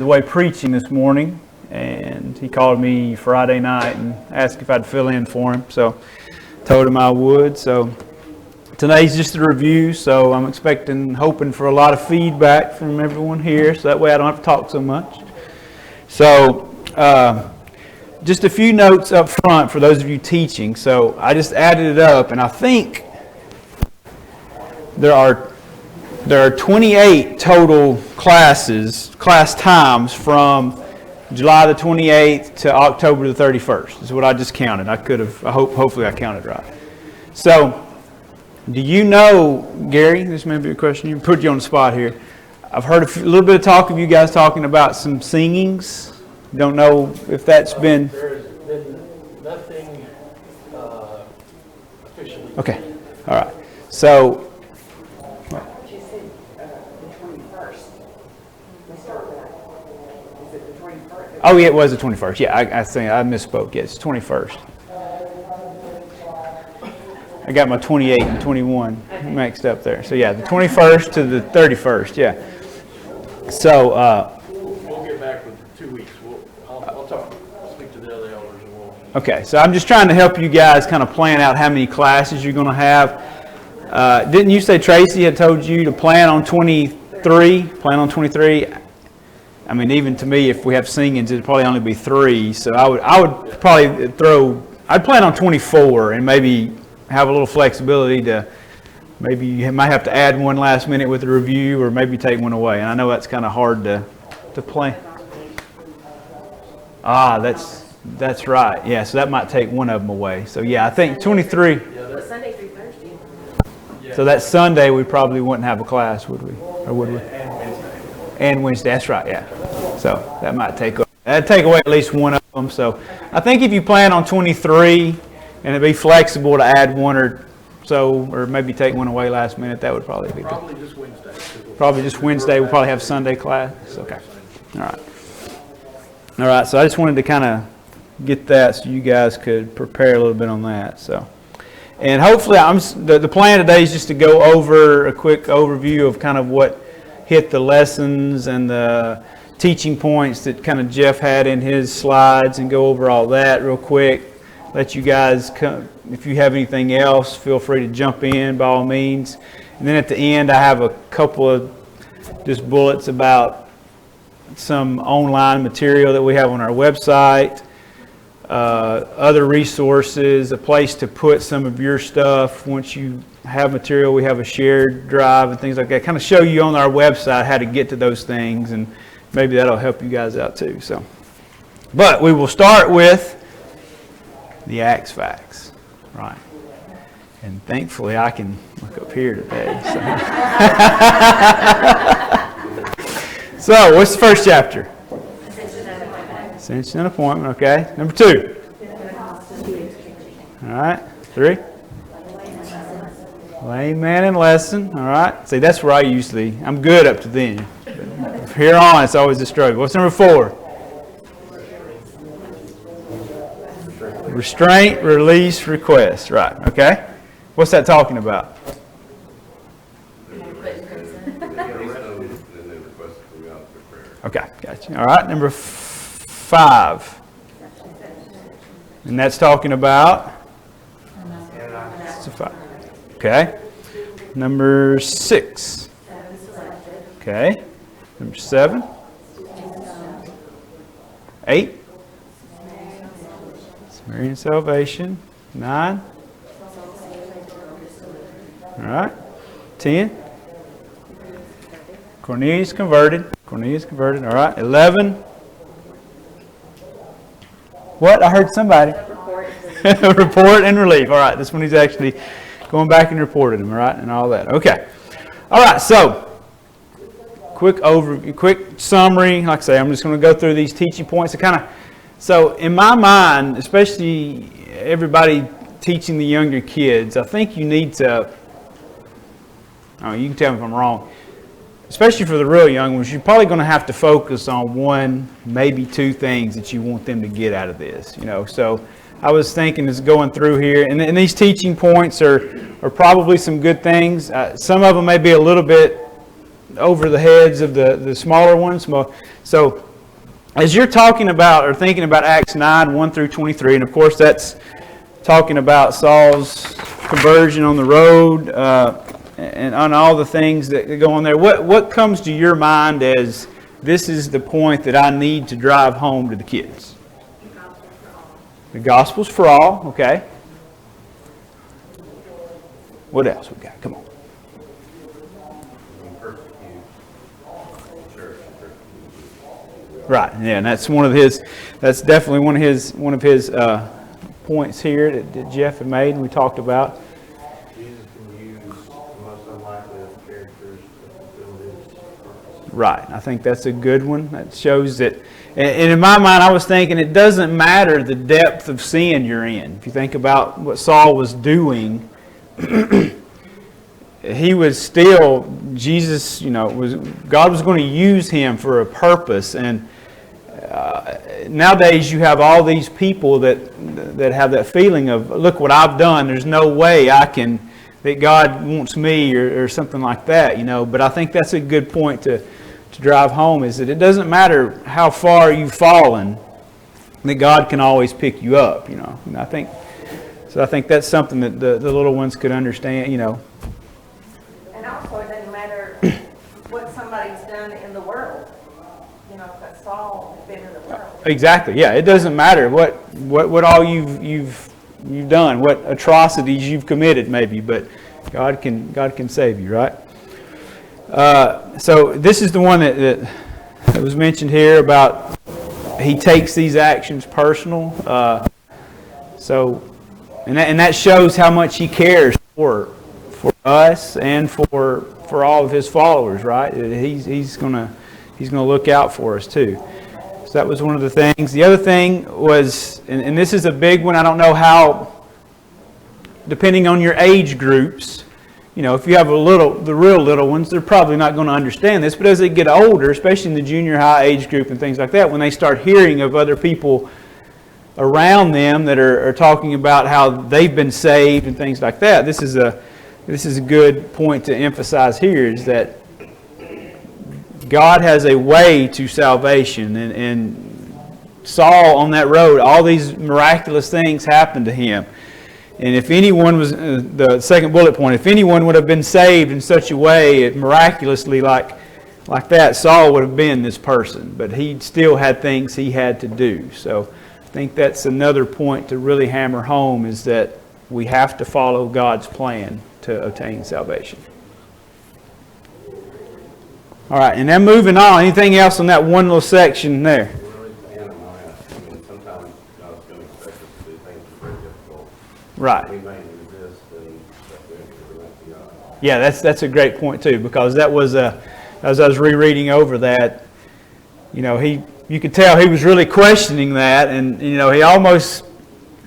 away preaching this morning, and he called me Friday night and asked if I'd fill in for him. So told him I would. So today's just a review, so I'm hoping for a lot of feedback from everyone here, so that way I don't have to talk so much. So just a few notes up front for those of you teaching. So I just added it up, and I think there are 28 total class times from July the 28th to October the 31st. Is what I just counted. Hopefully I counted right. So, do you know, Gary, this may be a question, you put you on the spot here. I've heard a little bit of talk of you guys talking about some singings. Don't know if that's been... There's been nothing officially. Okay, all right. So... Oh, yeah, it was the 21st. Yeah, I think I misspoke. Yeah, it's 21st. I got my 28 and 21 mixed up there. So, yeah, the 21st to the 31st. Yeah. So, we'll get back with 2 weeks. I'll speak to the other elders. And okay, so I'm just trying to help you guys kind of plan out how many classes you're going to have. Didn't you say Tracy had told you to plan on 23? Plan on 23? I mean, even to me, if we have singings, it'd probably only be 3. So I'd plan on 24 and maybe have a little flexibility to, maybe you might have to add one last minute with a review or maybe take one away. And I know that's kind of hard to plan. That's right. Yeah, so that might take one of them away. So yeah, I think 23. Sunday through Thursday. So that Sunday we probably wouldn't have a class, would we? Or would we? And Wednesday, that's right, yeah. So that'd take away at least one of them. So I think if you plan on 23 and it'd be flexible to add one or so, or maybe take one away last minute, that would probably be good. Probably just Wednesday. Probably just Wednesday. We'll probably have Sunday class. Okay. All right. So I just wanted to kind of get that so you guys could prepare a little bit on that. So, and hopefully, the plan today is just to go over a quick overview of kind of what hit the lessons and the teaching points that kind of Jeff had in his slides, and go over all that real quick. Let you guys come, if you have anything else, feel free to jump in by all means. And then at the end, I have a couple of just bullets about some online material that we have on our website, other resources, a place to put some of your stuff. Once you have material, we have a shared drive and things like that. Kind of show you on our website how to get to those things, and maybe that'll help you guys out too. So, but we will start with the Acts facts, right? And thankfully, I can look up here today. So what's the first chapter? Ascension and appointment. Okay. Number 2. All right. 3. Layman and lesson. All right. See, that's where I'm good up to then. From here on, it's always a struggle. What's number 4? Restraint, release, request. Right. Okay. What's that talking about? Okay. Gotcha. All right. Number 5. And that's talking about? Okay. Number 6. Okay. Number 7. 8. Samaritan salvation. 9. All right. 10. Cornelius converted. All right. 11. What? I heard somebody. Report and relief. All right. This one he's actually going back and reported them. All right. And all that. Okay. All right. So, quick overview, quick summary. Like I say, I'm just going to go through these teaching points. So in my mind, especially everybody teaching the younger kids, I think you need to, you can tell me if I'm wrong, especially for the real young ones, you're probably going to have to focus on 1, maybe 2 things that you want them to get out of this. So I was thinking is going through here, and these teaching points are probably some good things. Some of them may be a little bit over the heads of the smaller ones. So as you're talking about or thinking about Acts 9, 1 through 23, and of course that's talking about Saul's conversion on the road and on all the things that go on there, what comes to your mind as this is the point that I need to drive home to the kids? The gospel's for all, okay. What else we got? Come on. Right, yeah, and that's one of his. That's definitely one of his points here that Jeff had made, and we talked about. Jesus can use the most unlikely of characters to fulfill his purpose. Right, I think that's a good one. That shows that. And in my mind, I was thinking it doesn't matter the depth of sin you're in. If you think about what Saul was doing, he was still Jesus. God was going to use him for a purpose, and nowadays you have all these people that have that feeling of, look what I've done. There's no way that God wants me or something like that. But I think that's a good point to drive home, is that it doesn't matter how far you've fallen, that God can always pick you up. And I think that's something that the little ones could understand. And also, it doesn't matter what somebody's done in the world. Because Saul has been in the world. Exactly. Yeah, it doesn't matter what all you've done, what atrocities you've committed, maybe, but God can save you, right? So this is the one that was mentioned here about he takes these actions personal. And that shows how much he cares for us and for all of his followers, right? He's gonna look out for us too. So that was one of the things. The other thing was, and this is a big one. I don't know how, depending on your age groups. If you have the real little ones, they're probably not going to understand this. But as they get older, especially in the junior high age group and things like that, when they start hearing of other people around them that are talking about how they've been saved and things like that, this is a good point to emphasize here, is that God has a way to salvation. And Saul on that road, all these miraculous things happened to him. And if anyone was, the second bullet point, if anyone would have been saved in such a way, miraculously like that, Saul would have been this person. But he still had things he had to do. So I think that's another point to really hammer home, is that we have to follow God's plan to obtain salvation. All right, and then moving on, anything else on that one little section there? Sometimes God's going to expect us to do things that are very difficult. Right. We may resist, and we have to relent to God. Yeah, that's a great point too, because that was as I was rereading over that, you could tell he was really questioning that, and he almost,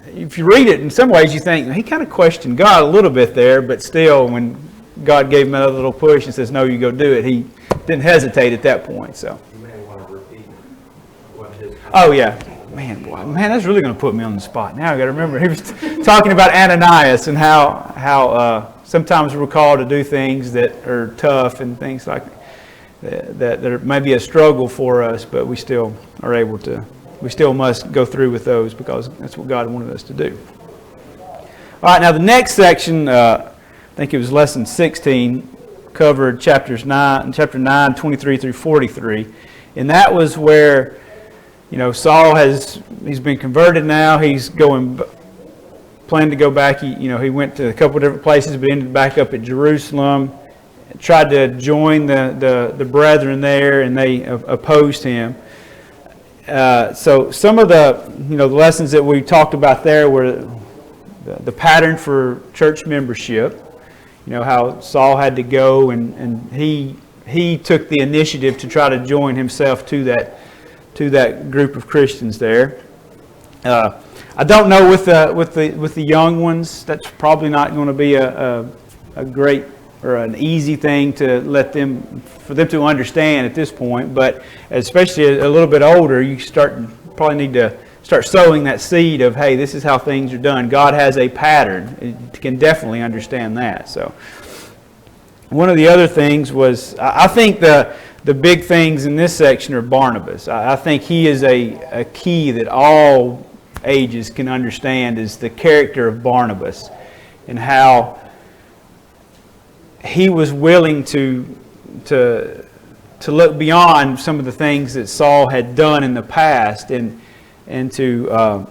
if you read it in some ways, you think he kind of questioned God a little bit there, but still, when God gave him another little push and says, "No, you go do it," he didn't hesitate at that point. So. You may want to repeat what his. Oh yeah. Man, that's really going to put me on the spot. Now I got to remember. He was talking about Ananias and how sometimes we're called to do things that are tough and things like that there may be a struggle for us, but we still are able to. We still must go through with those, because that's what God wanted us to do. All right, now the next section, I think it was lesson 16, covered chapter 9, 23 through 43, and that was where. Saul he's been converted now. He's planning to go back. He went to a couple of different places, but ended back up at Jerusalem. Tried to join the brethren there, and they opposed him. So some of the lessons that we talked about there were the pattern for church membership. How Saul had to go, and he took the initiative to try to join himself to that group of Christians there. I don't know with the young ones, that's probably not going to be a great or an easy thing for them to understand at this point. But especially a little bit older, you probably need to start sowing that seed of, hey, this is how things are done. God has a pattern. You can definitely understand that. So one of the other things was, I think the the big things in this section are Barnabas. I think he is a key that all ages can understand, is the character of Barnabas and how he was willing to look beyond some of the things that Saul had done in the past and to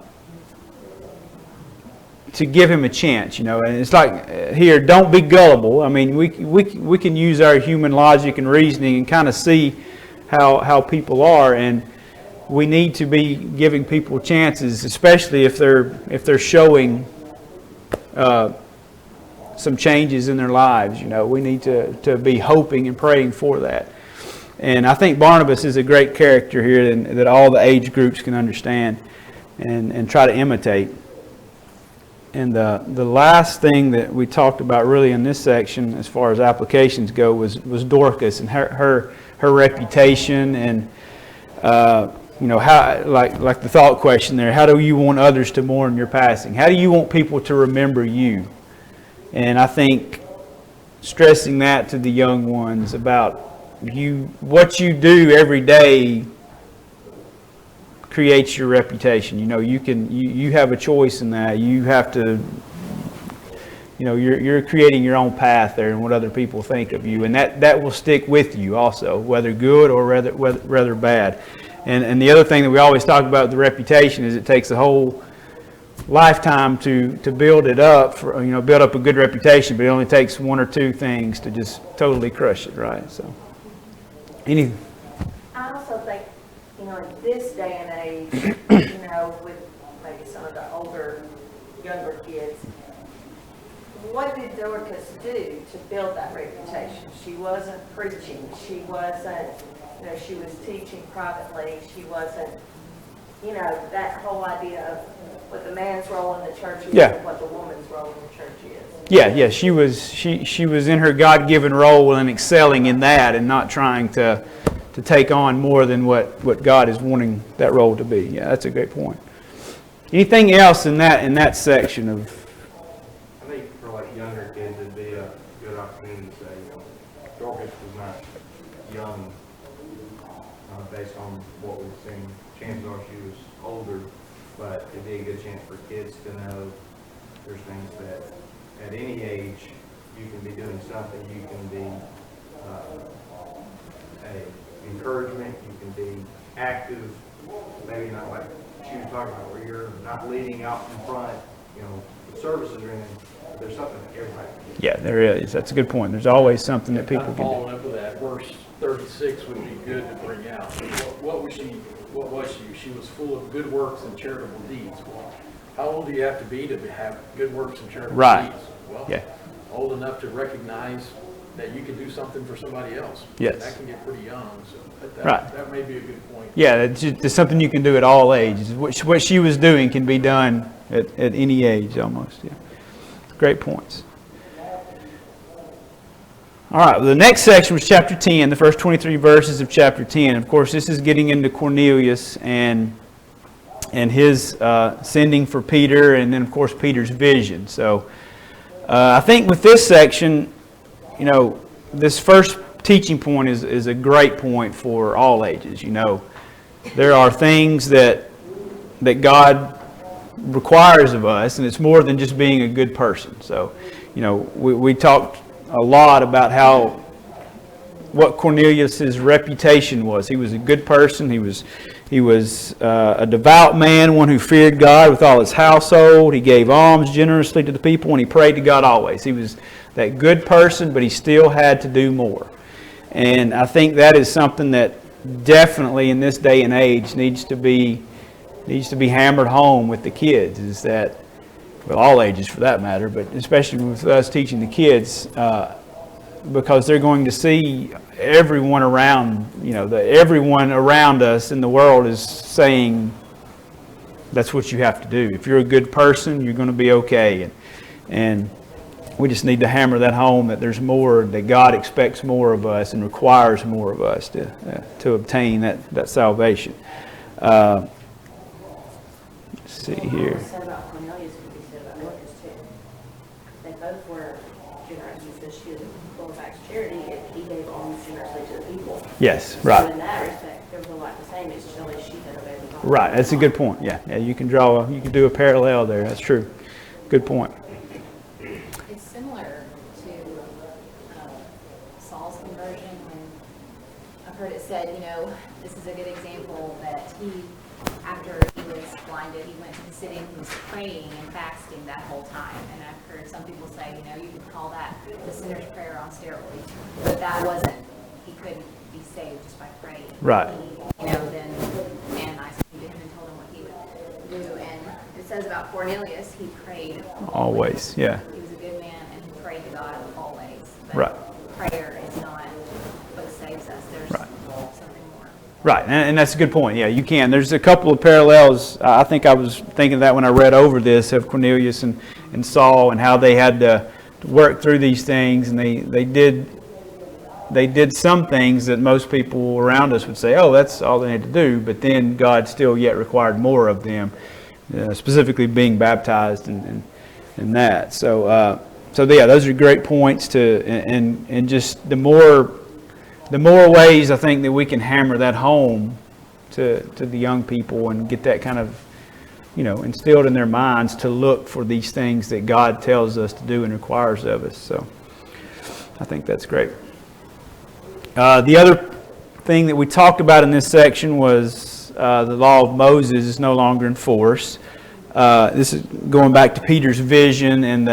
give him a chance, you know. And it's like here, don't be gullible. I mean, we can use our human logic and reasoning and kind of see how people are, and we need to be giving people chances, especially if they're showing some changes in their lives. You know, we need to be hoping and praying for that. And I think Barnabas is a great character here that all the age groups can understand and try to imitate. And the last thing that we talked about really in this section, as far as applications go, was Dorcas and her reputation, and you know, how, like the thought question there, how do you want others to mourn your passing? How do you want people to remember you? And I think stressing that to the young ones about what you do every day creates your reputation. You know, you have a choice in that. You have to, you know, you're creating your own path there and what other people think of you, and that will stick with you also, whether good or rather bad. And the other thing that we always talk about with the reputation is it takes a whole lifetime to build it up, build up a good reputation, but it only takes one or two things to just totally crush it, right? So, I also think, you know, in this day and age, you know, with maybe some of the younger kids, what did Dorcas do to build that reputation? She wasn't preaching. She wasn't, you know, she was teaching privately. She wasn't, you know, that whole idea of what the man's role in the church is and what the woman's role in the church is. Yeah, she was in her God-given role and excelling in that, and not trying to take on more than what God is wanting that role to be. Yeah, that's a great point. Anything else in that section of? I think for like younger kids, it'd be a good opportunity to say, you know, Dorcas was not young based on what we've seen. Chances are she was older, but it'd be a good chance for kids to know there's things that at any age you can be doing something. You can be a encouragement. You can be active. Maybe not like she was talking about, where you're not leading out in front, you know, the services or anything. But there's something that everybody can do. Yeah, there is. That's a good point. There's always something that people can do. Following up with that, verse 36 would be good to bring out. What was she? She was full of good works and charitable deeds. Well, how old do you have to be to have good works and charitable deeds? Well, yeah. Old enough to recognize that you can do something for somebody else. Yes. That can get pretty young, so that may be a good point. Yeah, it's something you can do at all ages. What she was doing can be done at any age almost. Yeah, great points. All right, well, the next section was chapter 10, the first 23 verses of chapter 10. Of course, this is getting into Cornelius and his sending for Peter, and then, of course, Peter's vision. So I think with this section, you know, this first teaching point is a great point for all ages. You know, there are things that God requires of us, and it's more than just being a good person. So, you know, we talked a lot about what Cornelius' reputation was. He was a good person. He was a devout man, one who feared God with all his household. He gave alms generously to the people, and he prayed to God always. He was that good person, but he still had to do more. And I think that is something that definitely in this day and age needs to be hammered home with the kids, is that, well, all ages for that matter, but especially with us teaching the kids, because they're going to see everyone around, you know, everyone around us in the world is saying that's what you have to do. If you're a good person, you're going to be okay. And we just need to hammer that home, that there's more, that God expects more of us and requires more of us to obtain that salvation. Let's see here. Said about Cornelius could be said about Dorcas too. They both were generous. He says she was full of acts charity if he gave alms generously to the people. Yes, So right. in that respect, there was a lot the same, it's just only she that obeyed the law. Right, that's a good point. Yeah, you can do a parallel there. That's true. Good point. It's similar to Saul's conversion, when I've heard it said, this is a good example that after he was blinded, he went to the city and he was praying and fasting that whole time. And I've heard some people say, you could call that the sinner's prayer on steroids. But that wasn't, he couldn't be saved just by praying. Right. Then Ananias came to him and told him what he would do. And it says about Cornelius, he prayed Always, yeah. He was a good man and he prayed to God always. But Right. prayer is not what saves us. There's Right. something more. Right, and that's a good point. Yeah, you can. There's a couple of parallels. I think I was thinking of that when I read over this of Cornelius and Saul and how they had to work through these things, and they did some things that most people around us would say, oh, that's all they had to do, but then God still yet required more of them, specifically being baptized and that. So yeah, those are great points and just the more ways I think that we can hammer that home to the young people and get that kind of, instilled in their minds to look for these things that God tells us to do and requires of us. So I think that's great. The other thing that we talked about in this section was the law of Moses is no longer in force. This is going back to Peter's vision and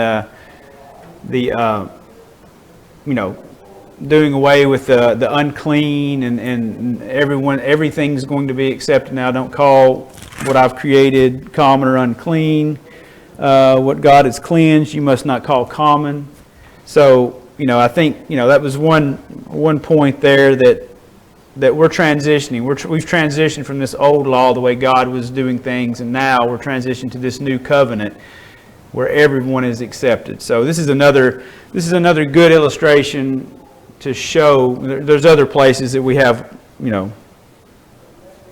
the doing away with the unclean and everything's going to be accepted now. Don't call what I've created common or unclean. What God has cleansed, you must not call common. So, I think, that was one point there that we're transitioning. We've transitioned from this old law, the way God was doing things, and now we're transitioning to this new covenant where everyone is accepted. So this is another good illustration to show. There's other places that we have,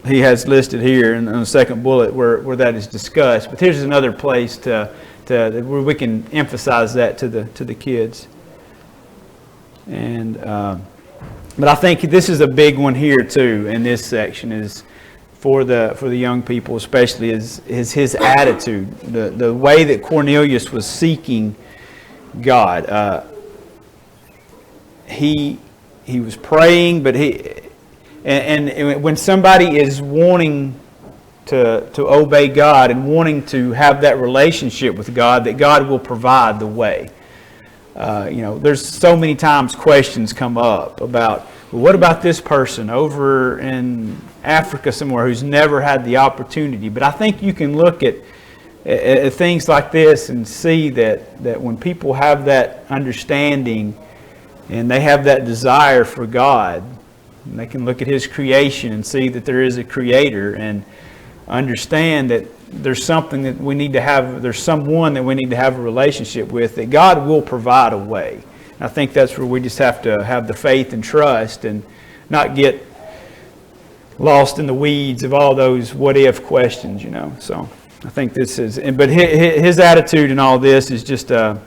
he has listed here in the second bullet where that is discussed. But here's another place where we can emphasize that to the kids. And but I think this is a big one here too. In this section is for the young people, especially is his attitude, the way that Cornelius was seeking God. He was praying, but and when somebody is wanting to obey God and wanting to have that relationship with God, that God will provide the way. There's so many times questions come up about, well, what about this person over in Africa somewhere who's never had the opportunity? But I think you can look at things like this and see that when people have that understanding and they have that desire for God, and they can look at His creation and see that there is a Creator and understand that there's something that we need to have, there's someone that we need to have a relationship with, that God will provide a way. And I think that's where we just have to have the faith and trust and not get lost in the weeds of all those what-if questions, So I think this is, but his attitude in all this is just a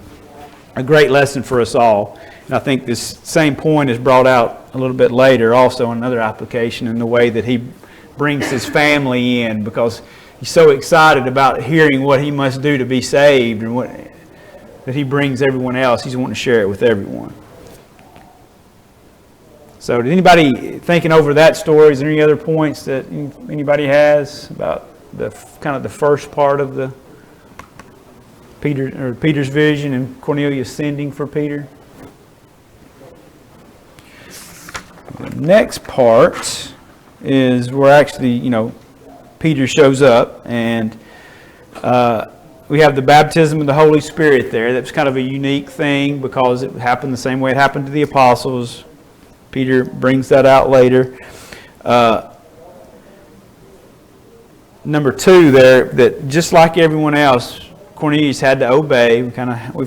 great lesson for us all. And I think this same point is brought out a little bit later also in another application in the way that he brings his family in, because he's so excited about hearing what he must do to be saved, and that he brings everyone else. He's wanting to share it with everyone. So did anybody, thinking over that story, is there any other points that anybody has about the kind of the first part of the Peter's vision and Cornelius sending for Peter? The next part is where actually, Peter shows up, and we have the baptism of the Holy Spirit there. That's kind of a unique thing because it happened the same way it happened to the apostles. Peter brings that out later. Number 2 there, that just like everyone else, Cornelius had to obey. We've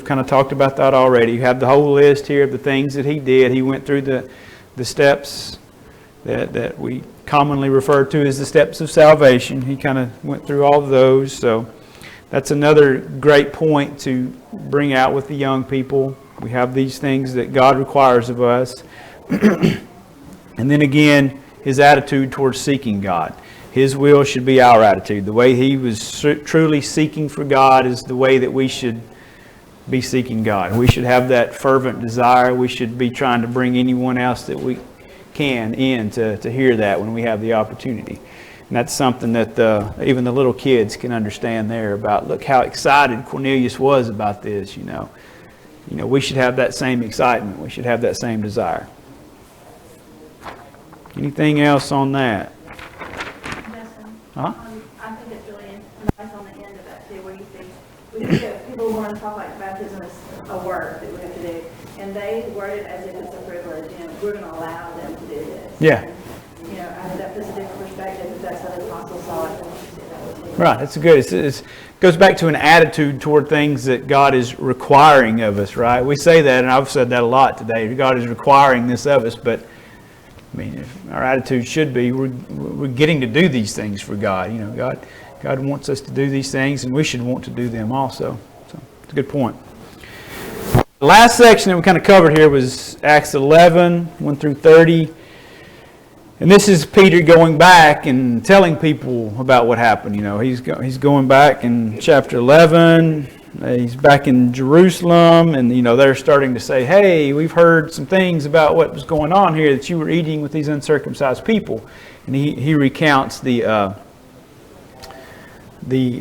kind of talked about that already. You have the whole list here of the things that he did. He went through the steps that we commonly refer to as the steps of salvation. He kind of went through all of those. So that's another great point to bring out with the young people. We have these things that God requires of us. And then again, his attitude towards seeking God. His will should be our attitude. The way he was truly seeking for God is the way that we should be seeking God. We should have that fervent desire. We should be trying to bring anyone else that we can in to hear that when we have the opportunity. And that's something that even the little kids can understand there about, look how excited Cornelius was about this, you know. You know, we should have that same excitement. We should have that same desire. Anything else on that? Huh? I think it's really nice on the end of that too, where you see, people want to talk like baptism is a work that we have to do, and they word it as if it's a privilege, you know, we're going to allow them to do this. Yeah. And, you know, I think that puts a different perspective if that's how the apostles saw it. Right, that's good. It goes back to an attitude toward things that God is requiring of us, right? We say that, and I've said that a lot today. God is requiring this of us, but I mean, if our attitude should be we're getting to do these things for God. You know, God wants us to do these things, and we should want to do them also. So it's a good point. The last section that we kind of covered here was Acts 11, 1 through 30. And this is Peter going back and telling people about what happened. You know, he's going back in chapter 11. He's back in Jerusalem, and you know they're starting to say, "Hey, we've heard some things about what was going on here, that you were eating with these uncircumcised people." And he recounts the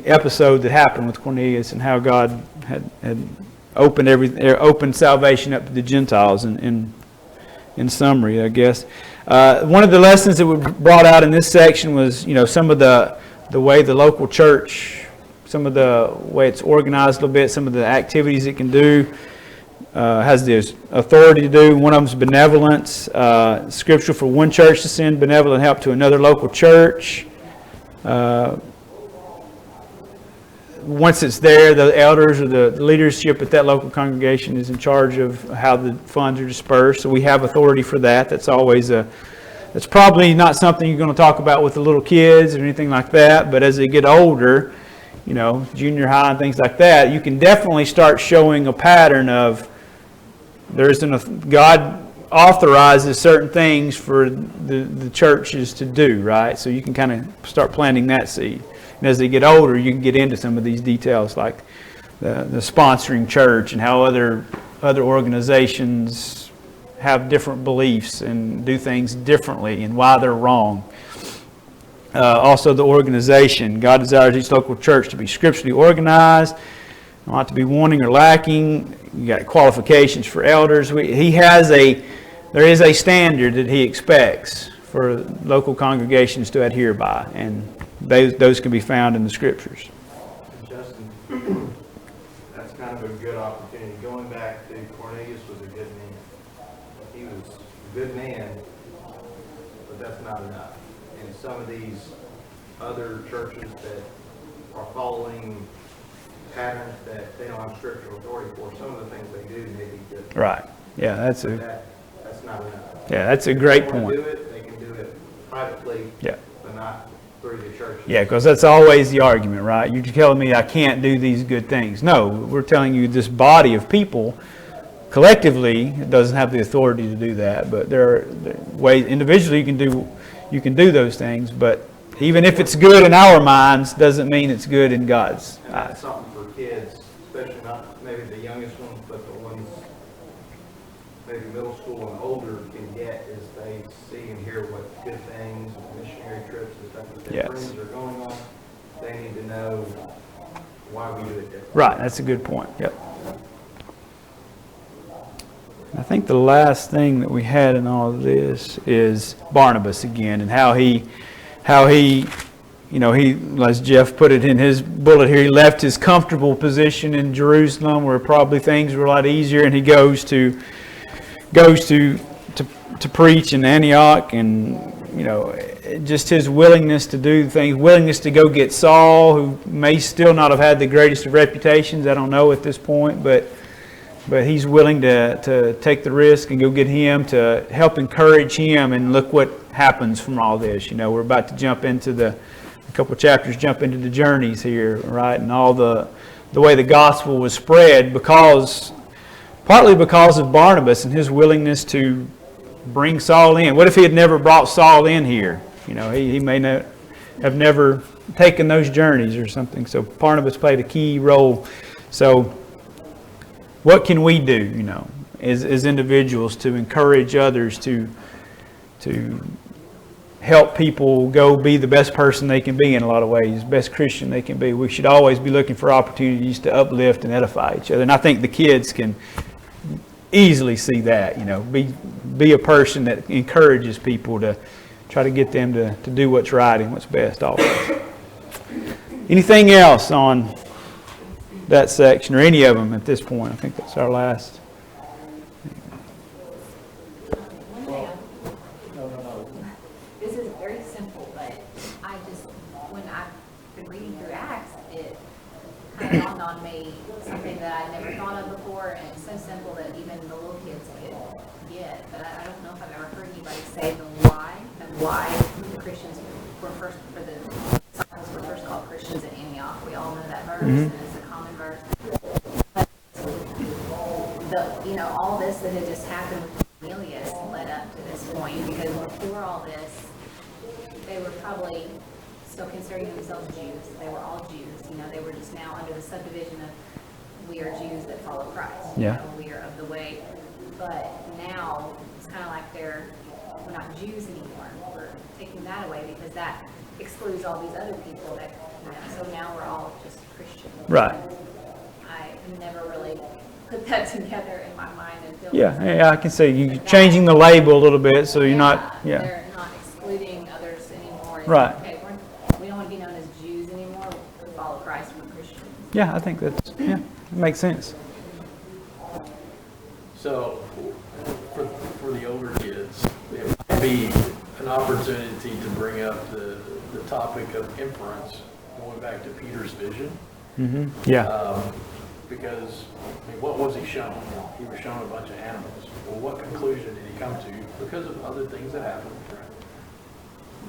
episode that happened with Cornelius and how God had opened salvation up to the Gentiles. In summary, I guess one of the lessons that were brought out in this section was, you know, some of the way the local church, some of the way it's organized a little bit, some of the activities it can do, has the authority to do. One of them is benevolence. Scripture for one church to send benevolent help to another local church. Once it's there, the elders or the leadership at that local congregation is in charge of how the funds are dispersed. So we have authority for that. That's always that's probably not something you're going to talk about with the little kids or anything like that. But as they get older, you know, junior high and things like that, you can definitely start showing a pattern of God authorizes certain things for the churches to do, right? So you can kind of start planting that seed. And as they get older, you can get into some of these details like the sponsoring church and how other organizations have different beliefs and do things differently and why they're wrong. Also the organization. God desires each local church to be scripturally organized, not to be wanting or lacking. You got qualifications for elders. There is a standard that he expects for local congregations to adhere by, and those can be found in the scriptures. Justin, that's kind of a good opportunity. Going back to Cornelius was a good man. He was a good man, but that's not enough. And some of these other churches that are following patterns that they don't have scriptural authority for, some of the things they do may be good. Right. Yeah, that's That's not enough. Yeah, that's a great If they want point. to do it, they can do it privately, Yeah. but not through the church. Yeah, because that's always the argument, right? You're telling me I can't do these good things. No, we're telling you this body of people collectively doesn't have the authority to do that. But there are ways individually you can do those things. But even if it's good in our minds, doesn't mean it's good in God's And eyes. that's something for kids, especially not maybe the youngest ones, but the ones maybe middle school and older can get, is they see and hear what good things, missionary trips and stuff that their Yes. friends are going on. They need to know why we do it differently. Right, that's a good point. Yep. I think the last thing that we had in all of this is Barnabas again, and how he, you know, as Jeff put it in his bullet here, he left his comfortable position in Jerusalem where probably things were a lot easier, and he goes to preach in Antioch, and you know, just his willingness to do things, willingness to go get Saul, who may still not have had the greatest of reputations, I don't know at this point, but he's willing to take the risk and go get him, to help encourage him. And look what happens from all this. You know, we're about to jump into a couple chapters, jump into the journeys here, right? And all the way the gospel was spread, because partly because of Barnabas and his willingness to bring Saul in. What if he had never brought Saul in here? You know, he may not have never taken those journeys or something. So Barnabas played a key role. So what can we do, you know, as individuals to encourage others to help people go be the best person they can be in a lot of ways, best Christian they can be? We should always be looking for opportunities to uplift and edify each other. And I think the kids can easily see that, you know, be a person that encourages people to try to get them to do what's right and what's best always. Anything else on that section or any of them at this point? I think that's our last. One thing, this is very simple, but I just, when I've been reading through Acts, it kind of dawned on me something that I'd never thought of before, and it's so simple that even the little kids could get. But I don't know if I've ever heard anybody say the why, and why Christians were first, for the disciples were first called Christians at Antioch. We all know that verse, and it's a common verse. But you know, all this that had just happened with Cornelius led up to this point, because before all this, they were probably still considering themselves Jews. They were all Jews. You know, they were just now under the subdivision of we are Jews that follow Christ. Yeah. You know, we are of the way. But now it's kind of like we're not Jews anymore. We're taking that away because that excludes all these other people that, you know, so now we're all just Christians. Right. I never really put that together in my mind until. Yeah, I can see you changing the label a little bit so you're not, yeah. They're not excluding others anymore. It's Right. Okay, we don't want to be known as Jews anymore. We follow Christ, we're Christians. Yeah, I think it makes sense. So, for the older kids, it might be an opportunity to bring up the topic of inference, going back to Peter's vision. Mm-hmm. Yeah. Because, I mean, what was he shown? He was shown a bunch of animals. Well, what conclusion did he come to? Because of other things that happened.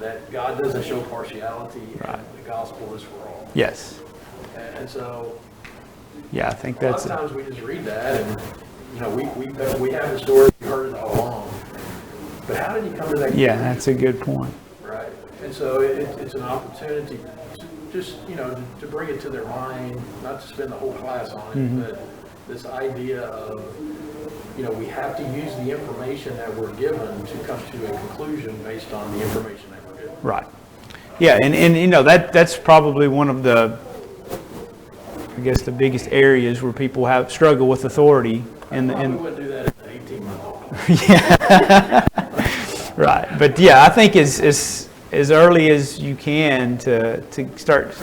That God doesn't show partiality, Right. and the gospel is for all. Yes. And so, Yeah, I think a lot that's of it. times we just read that, and you know, we have the story, we heard it all along. But how did he come to that? Yeah, conclusion? that's a good point. Right. And so it's an opportunity to just, you know, to bring it to their mind, not to spend the whole class on it, but this idea of, you know, we have to use the information that we're given to come to a conclusion based on the information that we're given. Right. Yeah, and you know, that's probably one of the, I guess, the biggest areas where people have struggle with authority. We wouldn't do that at an 18-month-old. Yeah. Right. But yeah, I think as early as you can to start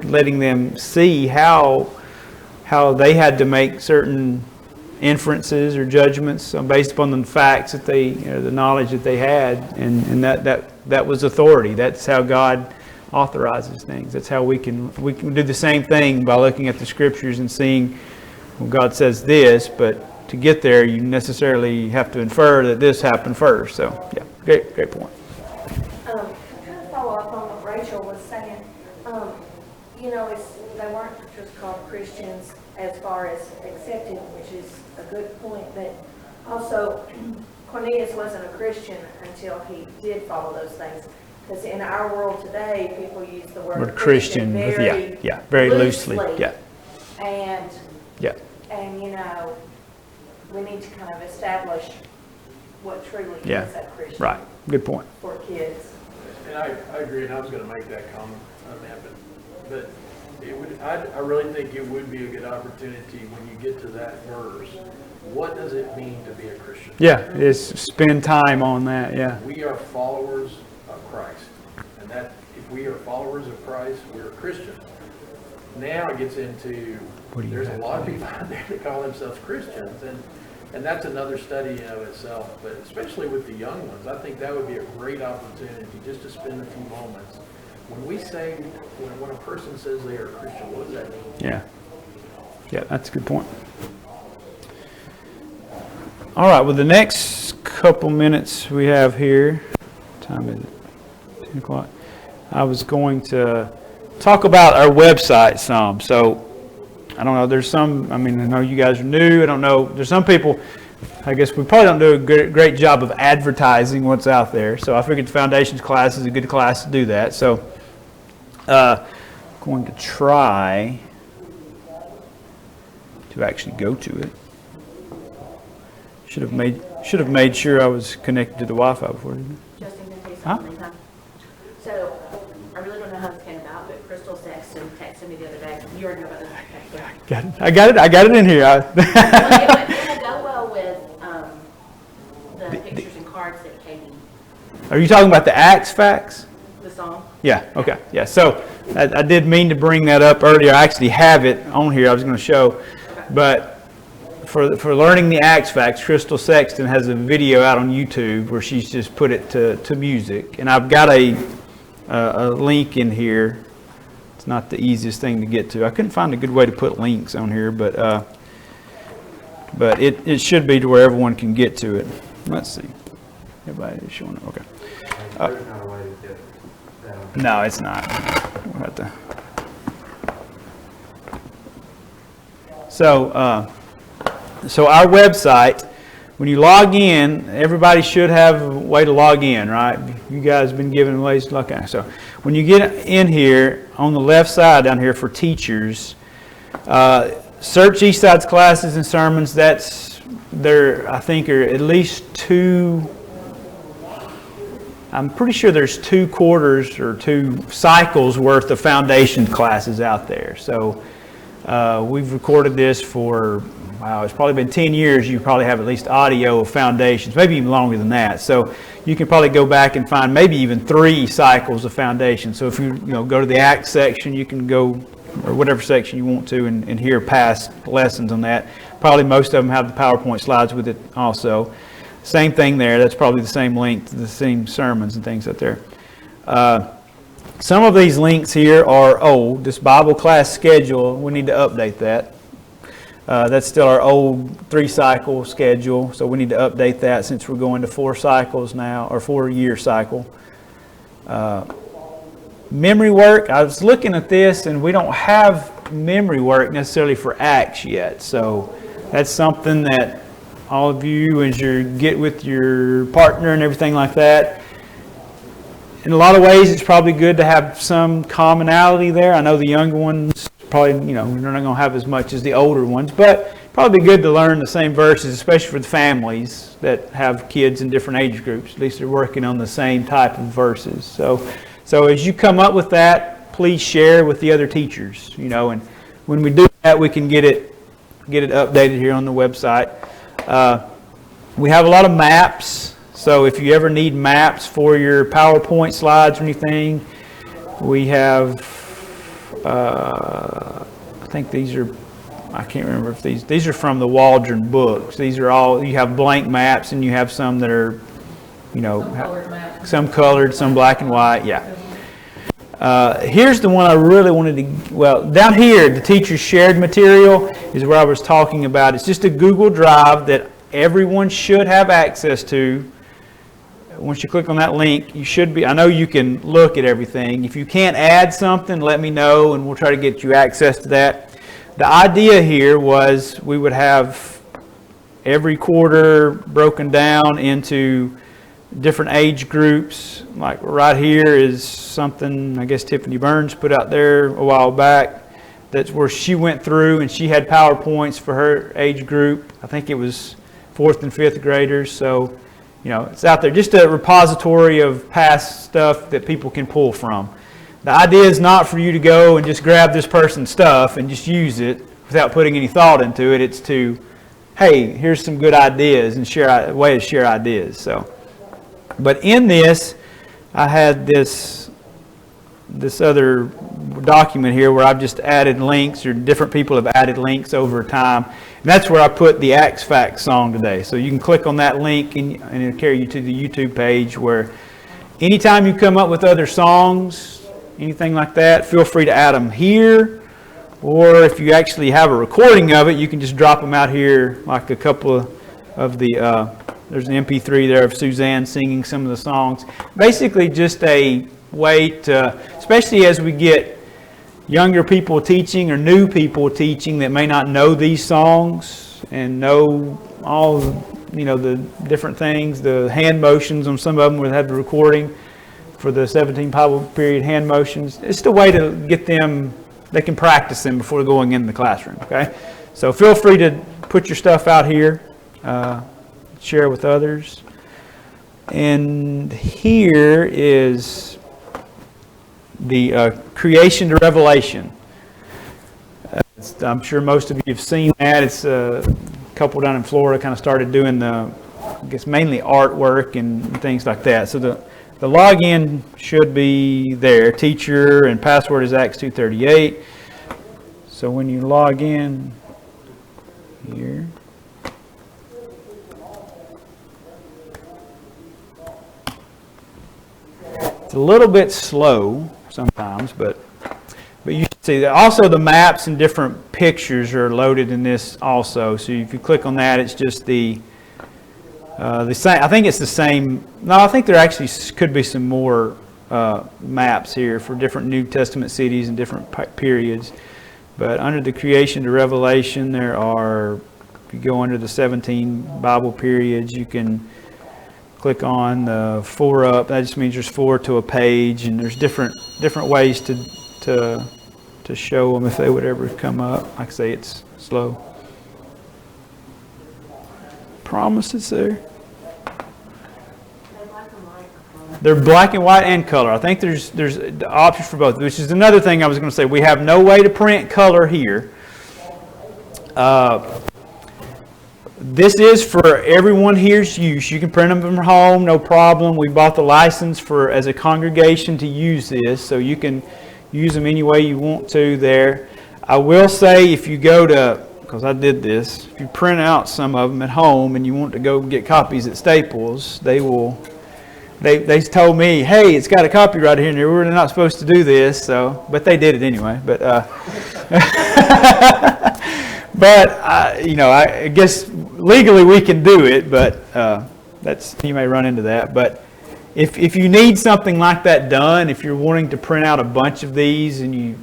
letting them see how they had to make certain inferences or judgments based upon the facts that they, you know, the knowledge that they had, and that was authority. That's how God authorizes things. That's how we can do the same thing by looking at the scriptures and seeing, well, God says this, but to get there, you necessarily have to infer that this happened first. So, yeah, great point. Kind of follow up on what Rachel was saying. You know, they weren't just called Christians as far as accepted, which is a good point, but also Cornelius wasn't a Christian until he did follow those things. Because in our world today, people use the word Christian with, very loosely. Yeah. And you know, we need to kind of establish what truly is a Christian. Right. Good point. For kids. And I agree, and I was going to make that comment on that, but I really think it would be a good opportunity when you get to that verse. What does it mean to be a Christian? Yeah, just spend time on that. Yeah. We are followers of Christ, and that if we are followers of Christ, we're Christians. Now it gets into there's a lot of people out there that call themselves Christians, and that's another study in of itself. But especially with the young ones, I think that would be a great opportunity just to spend a few moments. When we say, when a person says they are a Christian, what does that mean? Yeah. Yeah, that's a good point. All right, well, the next couple minutes we have here, what time is it? 10 o'clock. I was going to talk about our website some. So I don't know, there's some, I mean, I know you guys are new, I don't know, there's some people, I guess we probably don't do a great job of advertising what's out there. So I figured the foundations class is a good class to do that. So going to try to actually go to it. Should have made sure I was connected to the Wi-Fi before. Just in case Huh? something comes. So, I really don't know how this came about, but Crystal Sexton texted me the other day. You already know about this. I got it in here. It will go well with the pictures and cards that Katie, Are you talking about the Acts facts? the song. Yeah, okay, yeah. So I did mean to bring that up earlier. I actually have it on here. I was going to show, but for learning the Acts facts, Crystal Sexton has a video out on YouTube where she's just put it to music, and I've got a link in here. It's not the easiest thing to get to. I couldn't find a good way to put links on here, but it should be to where everyone can get to it. Let's see. Everybody is showing up. Okay. There's not a way to get that on. No, it's not. We'll have to. So our website, when you log in, everybody should have a way to log in, right? You guys have been given ways to log in. So when you get in here, on the left side down here for teachers, search Eastside's classes and sermons. There, I think, are at least two. I'm pretty sure there's 2 quarters or 2 cycles worth of foundation classes out there. So we've recorded this for, wow, it's probably been 10 years. You probably have at least audio of foundations, maybe even longer than that. So you can probably go back and find maybe even 3 cycles of foundation. So if you go to the Acts section, you can go, or whatever section you want to, and hear past lessons on that. Probably most of them have the PowerPoint slides with it also. Same thing there. That's probably the same link to the same sermons and things out there. Some of these links here are old. This Bible class schedule, we need to update that. That's still our old 3-cycle schedule, so we need to update that since we're going to 4 cycles now, or 4-year cycle. Memory work, I was looking at this, and we don't have memory work necessarily for Acts yet. So that's something that all of you, as you get with your partner and everything like that, in a lot of ways, it's probably good to have some commonality there. I know the younger ones probably, they're not going to have as much as the older ones, but probably good to learn the same verses, especially for the families that have kids in different age groups. At least they're working on the same type of verses. So as you come up with that, please share with the other teachers, and when we do that, we can get it updated here on the website. We have a lot of maps, so if you ever need maps for your PowerPoint slides or anything, we have, I think these are, I can't remember if these are from the Waldron books. These are all, you have blank maps and you have some that are, some colored, some black and white, yeah. Here's the one I really wanted to, down here, the teacher's shared material is where I was talking about. It's just a Google Drive that everyone should have access to. Once you click on that link, you should be, I know you can look at everything. If you can't add something, let me know and we'll try to get you access to that. The idea here was we would have every quarter broken down into different age groups. Like right here is something I guess Tiffany Burns put out there a while back. That's where she went through and she had PowerPoints for her age group. I think it was 4th and 5th graders. So, it's out there. Just a repository of past stuff that people can pull from. The idea is not for you to go and just grab this person's stuff and just use it without putting any thought into it. It's to, hey, here's some good ideas and a way to share ideas. So. But in this, I had this other document here where I've just added links, or different people have added links over time. And that's where I put the Acts Facts song today. So you can click on that link and it'll carry you to the YouTube page where anytime you come up with other songs, anything like that, feel free to add them here. Or if you actually have a recording of it, you can just drop them out here, like a couple of the... There's an MP3 there of Suzanne singing some of the songs. Basically just a way to, especially as we get younger people teaching or new people teaching that may not know these songs and know all the different things, the hand motions on some of them, we have the recording for the 17 Bible period hand motions. It's just a way to get them, they can practice them before going in the classroom, okay? So feel free to put your stuff out here, share with others. And here is the creation to Revelation. I'm sure most of you have seen that. It's a couple down in Florida kind of started doing mainly artwork and things like that. So the login should be there. Teacher and password is Acts 2:38. So when you log in here, it's a little bit slow sometimes, but you see that also the maps and different pictures are loaded in this also. So if you click on that, it's just the same. I think it's the same. No, I think there actually could be some more maps here for different New Testament cities and different periods. But under the creation to Revelation, there are, if you go under the 17 Bible periods, you can click on the 4 up. That just means there's 4 to a page, and there's different ways to show them if they would ever come up. Like I say, it's slow. Promise it's there. They're black and white and color. I think there's options for both, which is another thing I was going to say. We have no way to print color here. This is for everyone here's use. You can print them from home, no problem. We bought the license as a congregation to use this, so you can use them any way you want to there. I will say if you go to, because I did this, if you print out some of them at home and you want to go get copies at Staples, they told me, hey, it's got a copyright here and we're not supposed to do this, but they did it anyway. But I guess legally we can do it, but you may run into that. But if you need something like that done, if you're wanting to print out a bunch of these, and you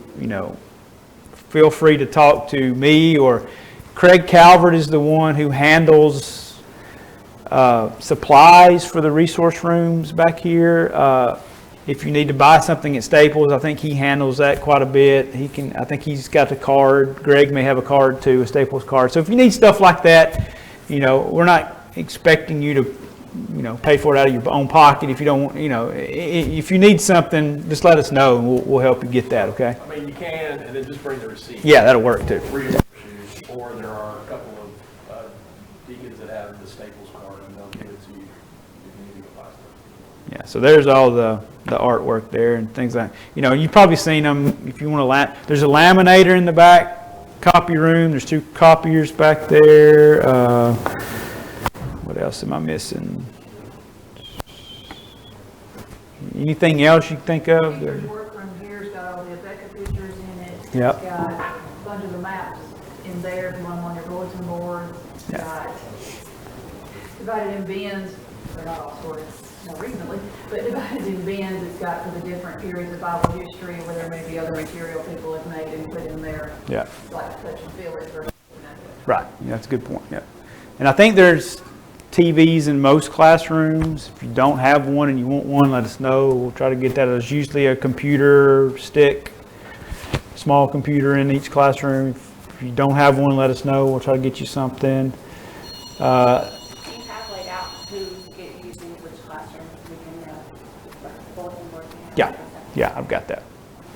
feel free to talk to me, or Craig Calvert is the one who handles supplies for the resource rooms back here. If you need to buy something at Staples, I think he handles that quite a bit. I think he's got the card. Greg may have a card too, a Staples card. So if you need stuff like that, we're not expecting you to, pay for it out of your own pocket. If you don't, if you need something, just let us know and we'll help you get that. Okay. I mean, you can, and then just bring the receipt. Yeah, that'll work too. Or there are a couple of deacons that have the Staples card, and they'll give it to you if you need to go buy stuff. Yeah, so there's all the artwork there and things like, you've probably seen them. If you want to, there's a laminator in the back copy room. There's 2 copiers back there. What else am I missing? Anything else you think of? The workroom here's got all the Abeka pictures in it. Yep. It's got a bunch of the maps in there, the one on your bulletin board. It's got divided in bins. They're not all sorted more recently, but divided in bins. It's got for the different periods of Bible history where there may be other material people have made and put in there. Yeah. Like touch and feel it. Right. Yeah, that's a good point. Yeah. And I think there's TVs in most classrooms. If you don't have one and you want one, let us know. We'll try to get that. There's usually a computer stick, small computer in each classroom. If you don't have one, let us know. We'll try to get you something. Do you have laid out who's using which classroom? We can, bulletin board. Yeah, I've got that.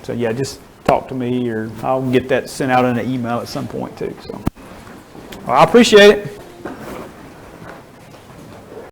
So yeah, just talk to me, or I'll get that sent out in an email at some point too. So, well, I appreciate it.